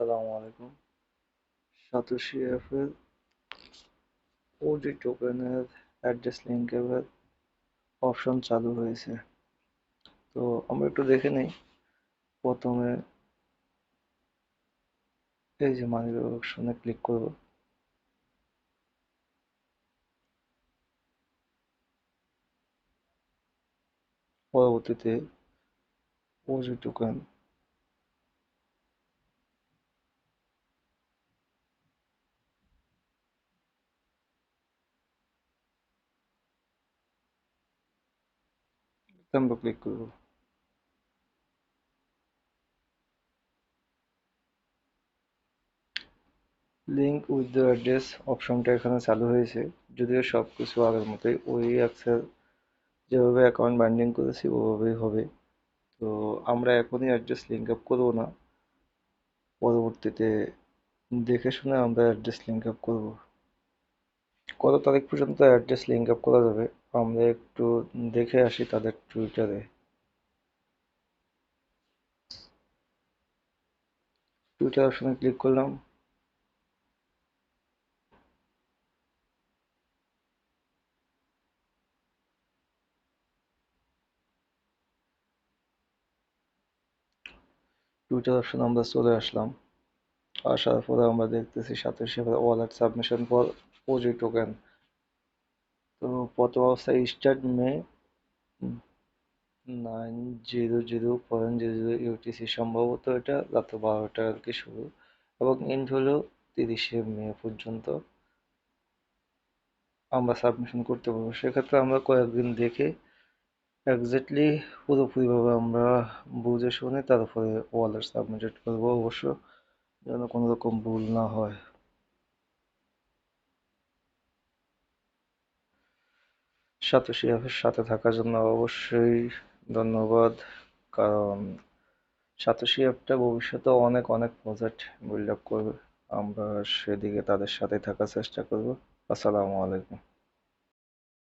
আসসালামু আলাইকুম। সাতোশি অ্যাপের ওজি টোকেনের অ্যাড্রেস লিঙ্কের অপশন চালু হয়েছে। তো আমরা একটু দেখে নিই। প্রথমে এই যে মানি ব্যাগ অপশনে ক্লিক করব। পরবর্তীতে ওজি টোকেন আমরা ক্লিক করব। লিঙ্ক উইথ দ্য অ্যাড্রেস অপশনটা এখানে চালু হয়েছে। যদিও সব কিছু আগের মতোই, ওই অ্যাক্সেস যেভাবে অ্যাকাউন্ট বাইন্ডিং করেছি ওভাবেই হবে। তো আমরা এখনই অ্যাড্রেস লিঙ্ক আপ করবো না, পরবর্তীতে দেখে শুনে আমরা অ্যাড্রেস লিঙ্ক আপ করবো। কত তারিখ পর্যন্ত অ্যাড্রেস লিঙ্ক আপ করা যাবে আমরা একটু দেখে আসি তাদের টুইটারে। টুইটার অপশনে ক্লিক করলাম। টুইটার অপশনে আমরা চলে আসলাম। আসার পরে আমরা দেখতেছি Satoshi wallet submission for OG token. তো প্রথম অবস্থায় স্টার্ট মে 900.00 ইউটিসি, সম্ভবত এটা রাত 12টা আর কি শুরু, এবং এন্ড হলো 30শে মে পর্যন্ত আমরা সাবমিশন করতে পারবো। সেক্ষেত্রে আমরা কয়েকদিন দেখে এক্স্যাক্টলি পুরোপুরিভাবে আমরা বুঝে শুনে তারপরে ওয়ালেট সাবমিট করবো, অবশ্য যেন কোনো রকম ভুল না হয়। সাতোশি অ্যাপের সাথে থাকার জন্য অবশ্যই ধন্যবাদ। কারণ সাতোশি অ্যাপটা ভবিষ্যতে অনেক অনেক প্রজেক্ট বিল্ড আপ করবে। আমরা সেদিকে তাদের সাথে থাকার চেষ্টা করব। আসসালামু আলাইকুম।